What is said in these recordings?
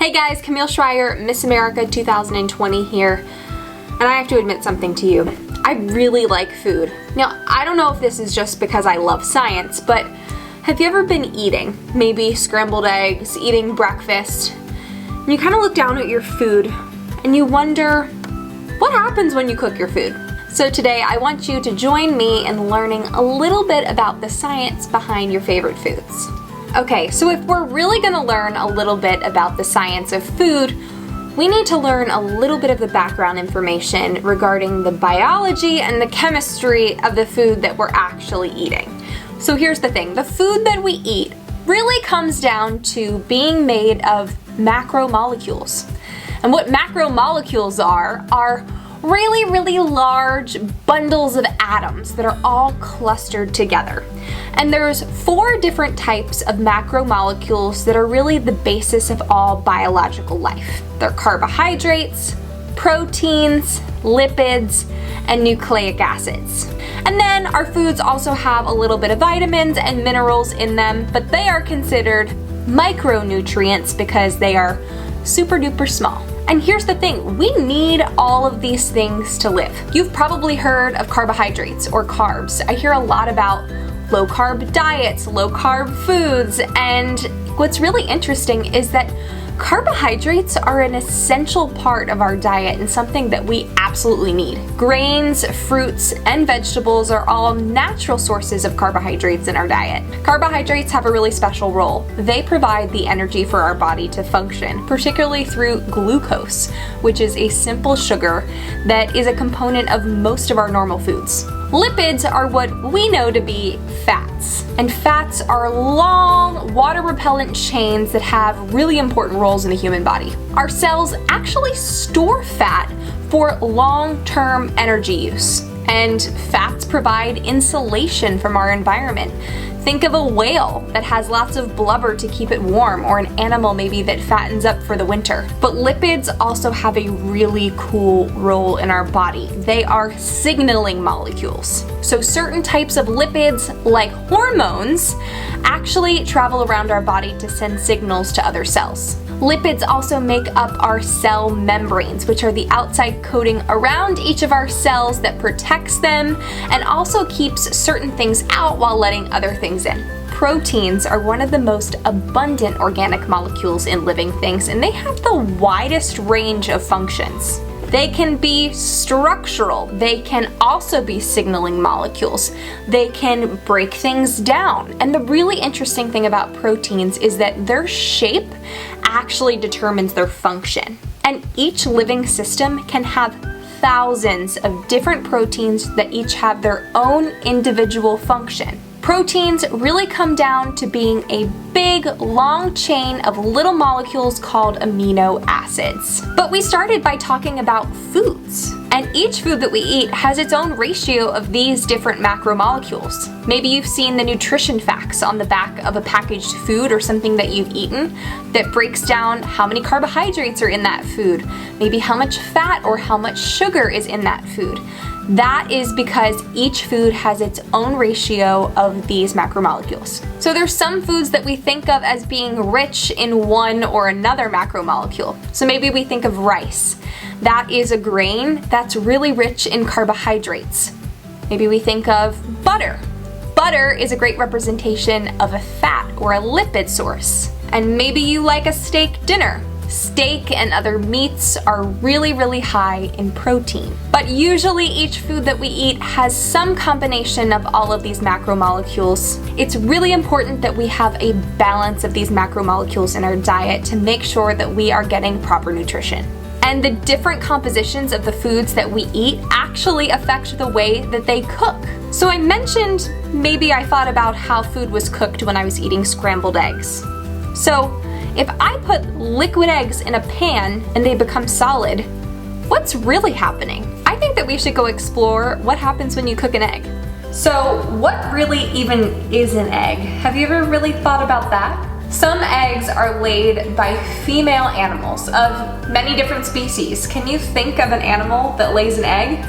Hey guys, Camille Schreier, Miss America 2020 here, and I have to admit something to you. I really like food. Now, I don't know if this is just because I love science, but have you ever been eating? Maybe scrambled eggs, eating breakfast, and you kind of look down at your food and you wonder, what happens when you cook your food? So today I want you to join me in learning a little bit about the science behind your favorite foods. Okay, so if we're really gonna learn a little bit about the science of food, we need to learn a little bit of the background information regarding the biology and the chemistry of the food that we're actually eating. So here's the thing, the food that we eat really comes down to being made of macromolecules. And what macromolecules are really large bundles of atoms that are all clustered together. And there's 4 different types of macromolecules that are really the basis of all biological life. They're carbohydrates, proteins, lipids, and nucleic acids. And then our foods also have a little bit of vitamins and minerals in them, but they are considered micronutrients because they are super duper small. And here's the thing, we need all of these things to live. You've probably heard of carbohydrates or carbs. I hear a lot about low carb diets, low carb foods, and what's really interesting is that carbohydrates are an essential part of our diet and something that we absolutely need. Grains, fruits, and vegetables are all natural sources of carbohydrates in our diet. Carbohydrates have a really special role. They provide the energy for our body to function, particularly through glucose, which is a simple sugar that is a component of most of our normal foods. Lipids are what we know to be fats, and fats are long, water-repellent chains that have really important roles in the human body. Our cells actually store fat for long-term energy use, and fats provide insulation from our environment. Think of a whale that has lots of blubber to keep it warm, or an animal maybe that fattens up for the winter. But lipids also have a really cool role in our body. They are signaling molecules. So certain types of lipids, like hormones, actually travel around our body to send signals to other cells. Lipids also make up our cell membranes, which are the outside coating around each of our cells that protects them and also keeps certain things out while letting other things in. Proteins are one of the most abundant organic molecules in living things, and they have the widest range of functions. They can be structural. They can also be signaling molecules. They can break things down. And the really interesting thing about proteins is that their shape actually determines their function. And each living system can have thousands of different proteins that each have their own individual function. Proteins really come down to being a big, long chain of little molecules called amino acids. But we started by talking about foods, and each food that we eat has its own ratio of these different macromolecules. Maybe you've seen the nutrition facts on the back of a packaged food or something that you've eaten that breaks down how many carbohydrates are in that food, maybe how much fat or how much sugar is in that food. That is because each food has its own ratio of these macromolecules. So there's some foods that we think of as being rich in one or another macromolecule. So maybe we think of rice. That is a grain that's really rich in carbohydrates. Maybe we think of butter. Butter is a great representation of a fat or a lipid source. And maybe you like a steak dinner. Steak and other meats are really high in protein. But usually each food that we eat has some combination of all of these macromolecules. It's really important that we have a balance of these macromolecules in our diet to make sure that we are getting proper nutrition. And the different compositions of the foods that we eat actually affect the way that they cook. So I mentioned maybe I thought about how food was cooked when I was eating scrambled eggs. So if I put liquid eggs in a pan and they become solid, what's really happening? I think that we should go explore what happens when you cook an egg. So what really even is an egg? Have you ever really thought about that? Some eggs are laid by female animals of many different species. Can you think of an animal that lays an egg?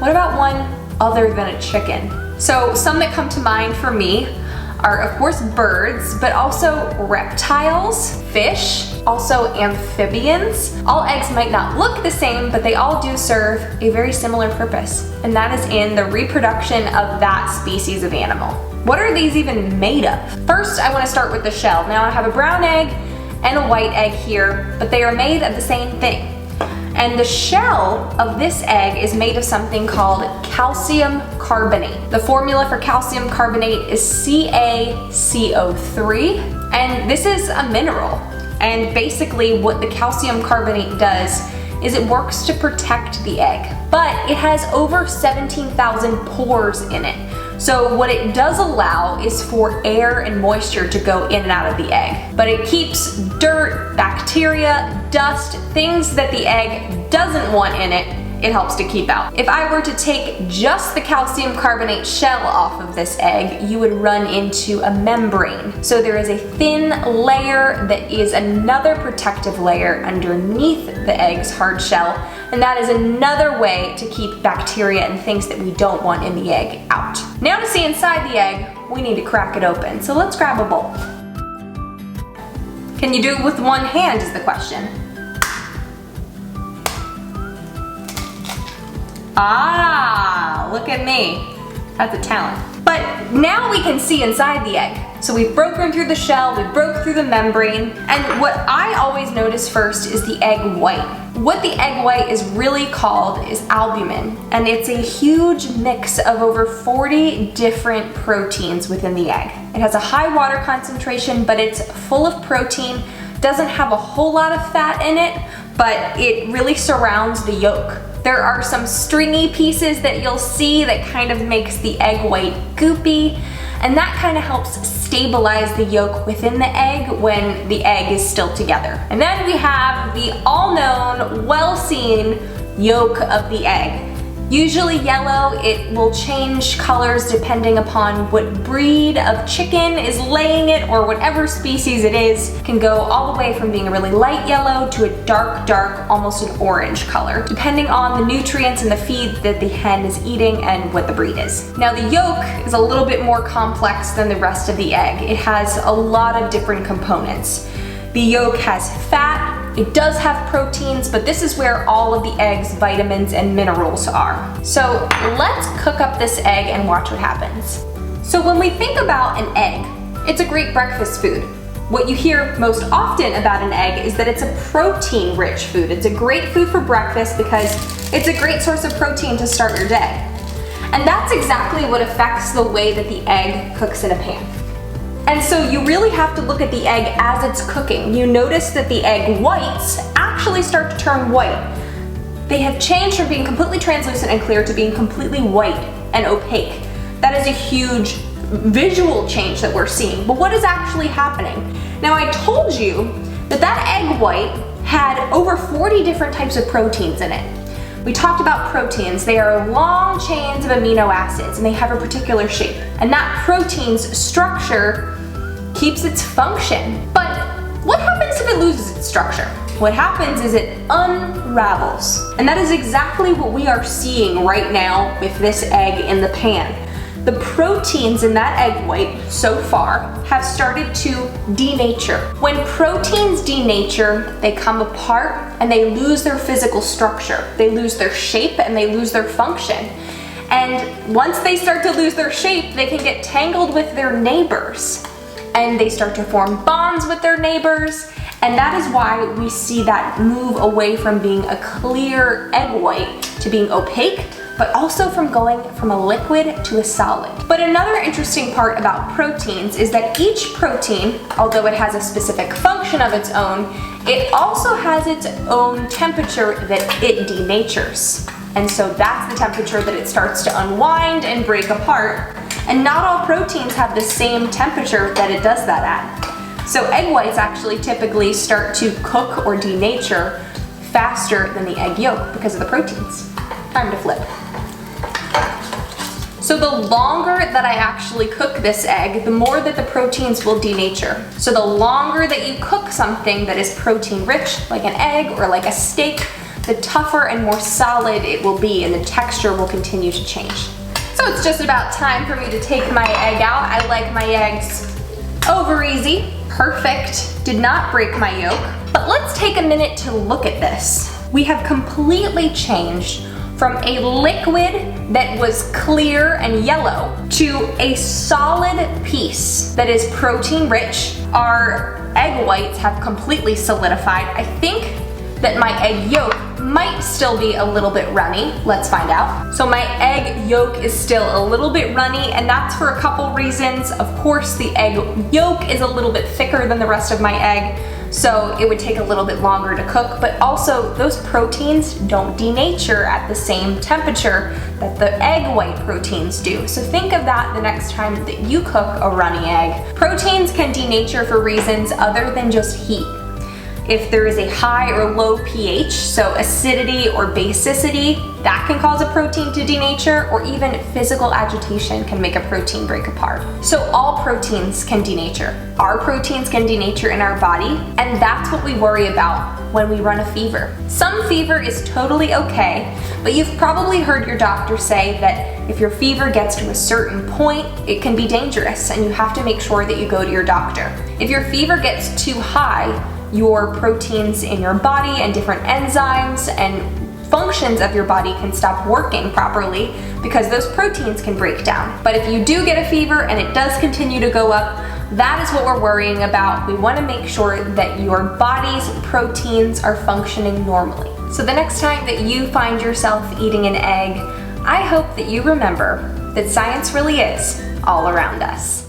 What about one other than a chicken? So some that come to mind for me are of course birds, but also reptiles, fish, also amphibians. All eggs might not look the same, but they all do serve a very similar purpose, and that is in the reproduction of that species of animal. What are these even made of? First, I want to start with the shell. Now I have a brown egg and a white egg here, but they are made of the same thing. And the shell of this egg is made of something called calcium carbonate. The formula for calcium carbonate is CaCO3, and this is a mineral. And basically what the calcium carbonate does is it works to protect the egg, but it has over 17,000 pores in it. So what it does allow is for air and moisture to go in and out of the egg. But it keeps dirt, bacteria, dust, things that the egg doesn't want in it, it helps to keep out. If I were to take just the calcium carbonate shell off of this egg, you would run into a membrane. So there is a thin layer that is another protective layer underneath the egg's hard shell, and that is another way to keep bacteria and things that we don't want in the egg out. Now to see inside the egg, we need to crack it open. So let's grab a bowl. Can you do it with one hand is the question. Ah, look at me. That's a talent. But now we can see inside the egg. So we've broken through the shell, we broke through the membrane, and what I always notice first is the egg white. What the egg white is really called is albumen, and it's a huge mix of over 40 different proteins within the egg. It has a high water concentration, but it's full of protein, doesn't have a whole lot of fat in it, but it really surrounds the yolk. There are some stringy pieces that you'll see that kind of makes the egg white goopy, and that kind of helps stabilize the yolk within the egg when the egg is still together. And then we have the all-known, well-seen yolk of the egg. Usually yellow, it will change colors depending upon what breed of chicken is laying it, or whatever species it is. It can go all the way from being a really light yellow to a dark, almost an orange color, depending on the nutrients and the feed that the hen is eating and what the breed is. Now the yolk is a little bit more complex than the rest of the egg. It has a lot of different components. The yolk has fat, it does have proteins, but this is where all of the egg's vitamins and minerals are. So let's cook up this egg and watch what happens. So when we think about an egg, it's a great breakfast food. What you hear most often about an egg is that it's a protein-rich food. It's a great food for breakfast because it's a great source of protein to start your day. And that's exactly what affects the way that the egg cooks in a pan. And so you really have to look at the egg as it's cooking. You notice that the egg whites actually start to turn white. They have changed from being completely translucent and clear to being completely white and opaque. That is a huge visual change that we're seeing. But what is actually happening? Now I told you that that egg white had over 40 different types of proteins in it. We talked about proteins. They are long chains of amino acids and they have a particular shape. And that protein's structure keeps its function. But what happens if it loses its structure? What happens is it unravels. And that is exactly what we are seeing right now with this egg in the pan. The proteins in that egg white so far have started to denature. When proteins denature, they come apart and they lose their physical structure. They lose their shape and they lose their function. And once they start to lose their shape, they can get tangled with their neighbors. And they start to form bonds with their neighbors. And that is why we see that move away from being a clear egg white to being opaque, but also from going from a liquid to a solid. But another interesting part about proteins is that each protein, although it has a specific function of its own, it also has its own temperature that it denatures. And so that's the temperature that it starts to unwind and break apart. And not all proteins have the same temperature that it does that at. So egg whites actually typically start to cook or denature faster than the egg yolk because of the proteins. Time to flip. So the longer that I actually cook this egg, the more that the proteins will denature. So the longer that you cook something that is protein rich, like an egg or like a steak, the tougher and more solid it will be and the texture will continue to change. So it's just about time for me to take my egg out. I like my eggs over easy. Perfect. Did not break my yolk. But let's take a minute to look at this. We have completely changed from a liquid that was clear and yellow to a solid piece that is protein rich. Our egg whites have completely solidified. I think that my egg yolk might still be a little bit runny. Let's find out. So my egg yolk is still a little bit runny, and that's for a couple reasons. Of course, the egg yolk is a little bit thicker than the rest of my egg, so it would take a little bit longer to cook, but also those proteins don't denature at the same temperature that the egg white proteins do. So think of that the next time that you cook a runny egg. Proteins can denature for reasons other than just heat. If there is a high or low pH, so acidity or basicity, that can cause a protein to denature, or even physical agitation can make a protein break apart. So all proteins can denature. Our proteins can denature in our body, and that's what we worry about when we run a fever. Some fever is totally okay, but you've probably heard your doctor say that if your fever gets to a certain point, it can be dangerous, and you have to make sure that you go to your doctor. If your fever gets too high, your proteins in your body and different enzymes and functions of your body can stop working properly because those proteins can break down. But if you do get a fever and it does continue to go up, that is what we're worrying about. We want to make sure that your body's proteins are functioning normally. So the next time that you find yourself eating an egg, I hope that you remember that science really is all around us.